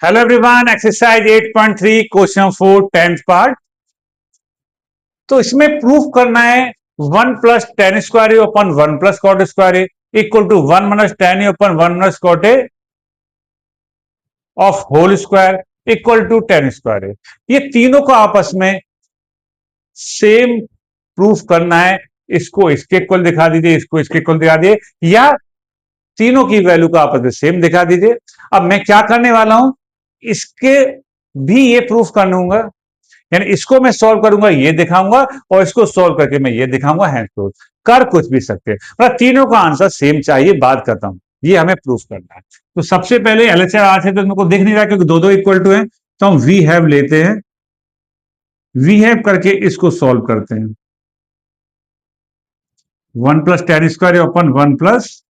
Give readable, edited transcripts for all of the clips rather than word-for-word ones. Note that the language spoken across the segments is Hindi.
Hello everyone, exercise 8.3 question 4 10th part. तो इसमें प्रूफ करना है 1 plus tan square upon 1 plus cot square equal to 1 minus tan upon 1 minus cot of whole square equal to 10 square. ये तीनों को आपस में सेम प्रूफ करना है। इसको इसके इक्वल दिखा दीजिए, इसको इसके इक्वल दिखा दीजिए, या तीनों की वैल्यू को आपस में सेम दिखा दीजिए। अब मैं क्या करने वाला हूं, इसके भी ये प्रूफ कर लूंगा, यानी इसको मैं सॉल्व करूंगा, ये दिखाऊंगा, और इसको सॉल्व करके मैं ये दिखाऊंगा। हैंड प्रूफ कर कुछ भी सकते हैं, मतलब तीनों का आंसर सेम चाहिए। बात करता हूं, ये हमें प्रूफ करना है। तो सबसे पहले एलएचआर आर है, तो इनको दिख नहीं रहा क्योंकि दो दो इक्वल टू है, तो हम वी हैव लेते हैं, वी हैव करके इसको सॉल्व करते हैं। 1 plus tan square upon 1 plus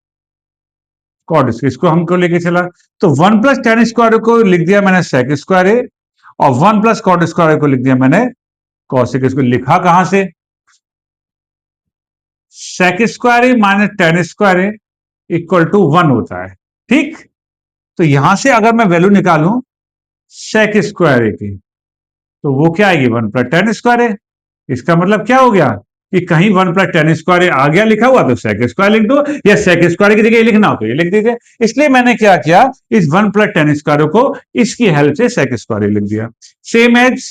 cot square, इसको हमको लेके चला, तो 1 प्लस टेन स्क्वायर को लिख दिया मैंने सेक स्क्वायर, और 1 प्लस कॉट स्क्वायर को लिख दिया मैंने कॉसेक। इसको लिखा कहां से, sec square minus tan square equal to 1 होता है। ठीक, तो यहां से अगर मैं वैल्यू निकालूं सेक स्क्वायर की, तो वो क्या आएगी, 1 प्लस टेन स्क्वायर। इसका मतलब क्या हो गया कि कहीं 1 प्लस टेन स्क्वायर आ गया लिखा हुआ, तो सेक स्क्वायर लिख दो, या सेक स्क्वायर की जगह लिखना हो तो ये लिख दीजिए। इसलिए मैंने क्या किया, इस 1 प्लस टेन स्क्वायर को इसकी हेल्प से सेक स्क्वायर लिख दिया। सेम एज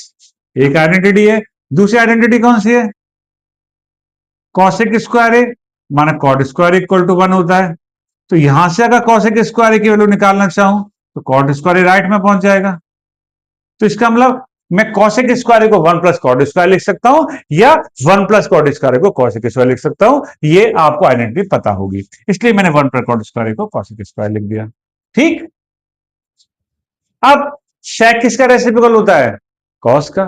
एक आइडेंटिटी है, दूसरी आइडेंटिटी कौन सी है, कॉसेक स्क्वायर माना कॉट स्क्वायर इक्वल टू 1 होता है। तो यहां से अगर कॉसेक स्क्वायर की वैल्यू निकालना चाहूं तो कॉट स्क्वायर राइट में पहुंच जाएगा। तो इसका मतलब मैं कॉसेक स्क्वायर को 1 प्लस कॉट स्क्वायर लिख सकता हूं, या 1 प्लस कॉट स्क्वायर को कॉसेक स्क्वायर लिख सकता हूं। ये आपको आइडेंटिटी पता होगी, इसलिए मैंने 1 प्लस कॉट स्क्वायर को कॉसेक स्क्वायर लिख दिया। ठीक, अब सेक किसका रेसिप्रोकल होता है, कॉस का।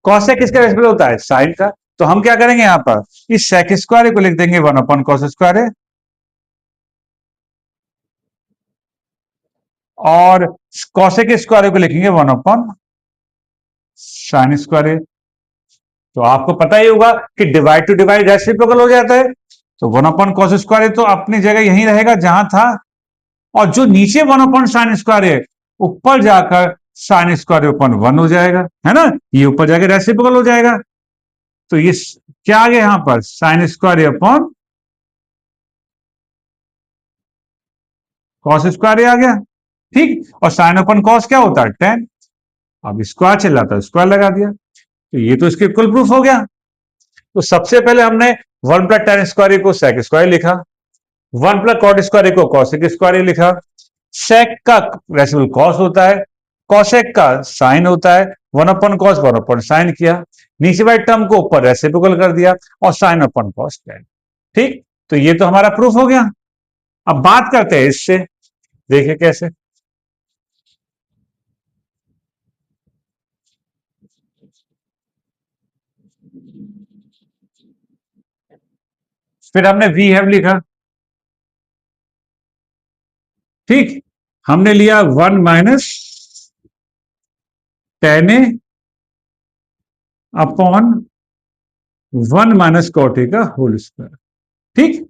कॉसेक किसका रेसिप्रोकल होता है, साइन का। तो हम क्या करेंगे, यहां पर इस सेक स्क्वायर को लिख देंगे 1 अपॉन कॉस स्क्वायर, और कॉसेक स्क्वायर को लिखेंगे 1 अपॉन साइन स्क्वायर। तो आपको पता ही होगा कि डिवाइड टू डिवाइड रेसिप्रोकल हो जाता है, तो 1 अपॉन कॉस स्क्वायर तो अपनी जगह यहीं रहेगा जहां था, और जो नीचे 1 अपॉन साइन स्क्वायर है ऊपर जाकर साइन स्क्वायर अपॉन 1 हो जाएगा, है ना, ये ऊपर जाकर रेसिप्रोकल हो जाएगा। तो ये क्या आ गया यहां पर, sine square upon cos square आ गया। ठीक, और साइन अपॉन कॉस क्या होता है, टेन। अब स्क्वायर चल रहा था, स्क्वायर लगा दिया, तो ये तो इसके इक्वल प्रूफ हो गया। तो सबसे पहले हमने 1 प्लस टेन स्क्वायर को सेक स्क्वायर लिखा, 1 प्लस कॉट स्क्वायर को कॉसेक स्क्वायर लिखा। सेक का रेसिप्रोकल कॉस होता है, कॉसेक का साइन होता है, 1 अपॉन कॉस 1 अपॉन साइन किया, नीचे वाले टर्म को ऊपर रेसिप्रोकल कर दिया, और साइन अपॉन कॉस टेन। ठीक, तो ये तो हमारा प्रूफ हो गया। अब बात करते हैं इससे, देखिए कैसे। फिर हमने वी हैव लिखा, ठीक, हमने लिया 1 माइनस टेन ए अपॉन 1 माइनस कॉट का होल स्क्वायर। ठीक,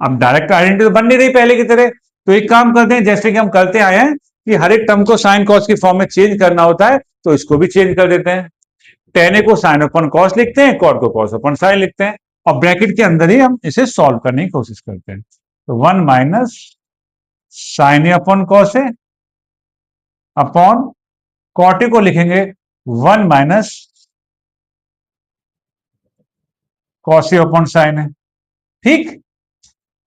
अब डायरेक्ट आइडेंटिटी तो बन नहीं रही पहले की तरह, तो एक काम करते हैं, जैसे कि हम करते आए हैं कि हर एक टर्म को साइन कॉस की फॉर्म में चेंज करना होता है, तो इसको भी चेंज कर देते हैं। टेन ए को साइन अपॉन कॉस लिखते हैं, कॉट को कॉस अपॉन साइन लिखते हैं, और ब्रैकेट के अंदर ही हम इसे सॉल्व करने की कोशिश करते हैं। तो 1 minus sine A upon cos A upon cot A को लिखेंगे 1 minus cos A upon sine A. ठीक,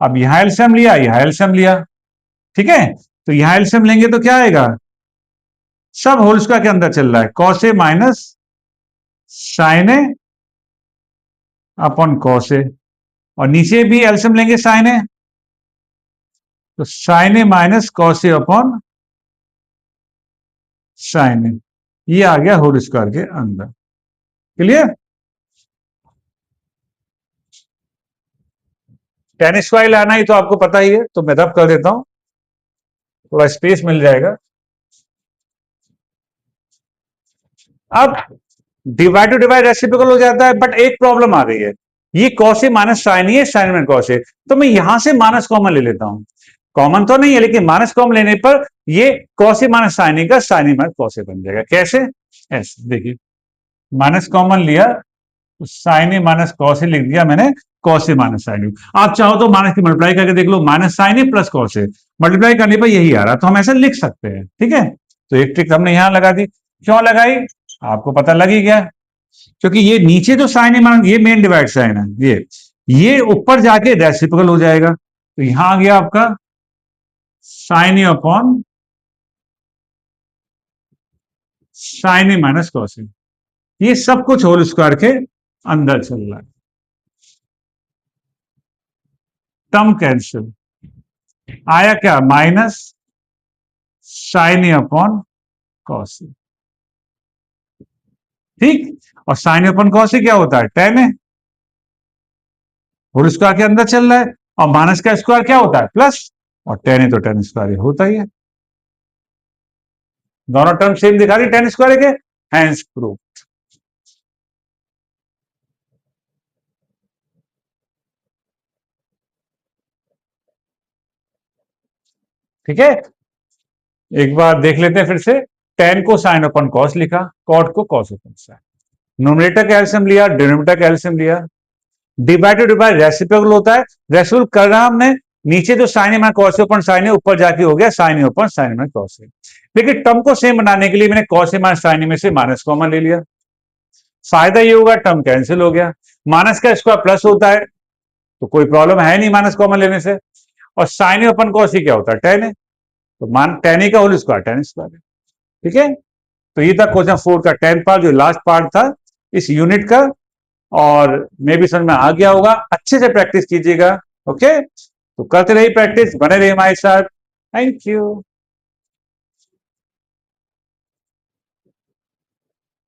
अब यहां एलसीएम लिया, यहां एलसीएम लिया, ठीक है, तो यहां एलसीएम लेंगे तो क्या आएगा, सब होल स्क्वायर के अंदर चल रहा है, cos A minus sine A upon cos ए, और नीचे भी एलसीएम लेंगे साइन ए, तो sign A minus cos A upon sine ए, ये आ गया होल स्क्वायर के अंदर। क्लियर, टेन स्क्वायर लाना ही तो आपको पता ही है, तो मैं रब कर देता हूं, थोड़ा स्पेस मिल जाएगा। अब डिवाइड टू डिवाइड रेसिप्रोकल हो जाता है, बट एक प्रॉब्लम आ गई है, ये कॉस ए माइनस साइन ही है, साइन में कॉस ए, तो मैं यहां से माइनस कॉमन ले लेता हूं। कॉमन तो नहीं है, लेकिन माइनस कॉमन लेने पर ये कॉस ए माइनस साइन ए का साइन ए माइनस कॉस ए बन जाएगा। कैसे? ऐसे देखिए, माइनस कॉमन लिया, साइन ए माइनस कॉस ए लिख दिया मैंने, कॉस ए माइनस साइन ए। आप चाहो तो माइनस की मल्टीप्लाई करके देख लो, minus sine A plus cos A, multiply करने पर यही आ रहा, तो हम ऐसे लिख सकते हैं। ठीक है, तो एक ट्रिक हमने यहां लगा दी। क्यों लगाई? आपको पता लग ही गया, क्योंकि ये नीचे जो साइन ए माइनस, ये मेन डिवाइड साइन है, ये ऊपर जाके रेसिप्रोकल हो जाएगा, तो यहां आ गया आपका sign A upon sine A minus cos ए। ये सब कुछ होल स्क्वायर के अंदर चल रहा है। टर्म कैंसिल, आया क्या? Minus sine A upon cos ए। ठीक, और साइन ए अपॉन कॉस ए क्या होता है? टेन है, होल स्क्वायर के अंदर चल रहा है, और माइनस का स्क्वायर क्या होता है? प्लस, और टेन है तो टेन स्क्वायर होता ही है। दोनों टर्म सेम दिखा रही टेन स्क्वायर के, हैंस प्रूफ। ठीक है, एक बार देख लेते हैं फिर से। टेन को साइन अपन कॉस लिखा, कॉट को कॉस अपन साइन, नोमिनेटर का एलसीएम लिया, डिनोमिनेटर का एलसीएम लिया, डिवाइडेड बाय रेसिप्रोकल होता है, रेसिप्रोकल कर रहा हमने, नीचे जो साइन है कॉस अपन साइन है, ऊपर जाके हो गया साइन अपन साइन में कॉस है। लेकिन टर्म को सेम बनाने के लिए मैंने कॉस ए माइनस साइन में से माइनस कॉमन ले लिया, फायदा ये होगा टर्म कैंसिल हो गया, माइनस का स्क्वायर प्लस होता है तो कोई प्रॉब्लम है नहीं माइनस कॉमन लेने से, और साइन अपन कॉस क्या होता है? टेन है, तो मान टेन ए का होल स्क्वायर टेन स्क्वायर है। ठीक है, तो ये था क्वेश्चन 4 का 10 पार्ट, जो लास्ट पार्ट था इस यूनिट का, और मे भी समझ में आ गया होगा। अच्छे से प्रैक्टिस कीजिएगा। ओके, तो करते रहिए प्रैक्टिस, बने रहिए हमारे साथ। Thank you.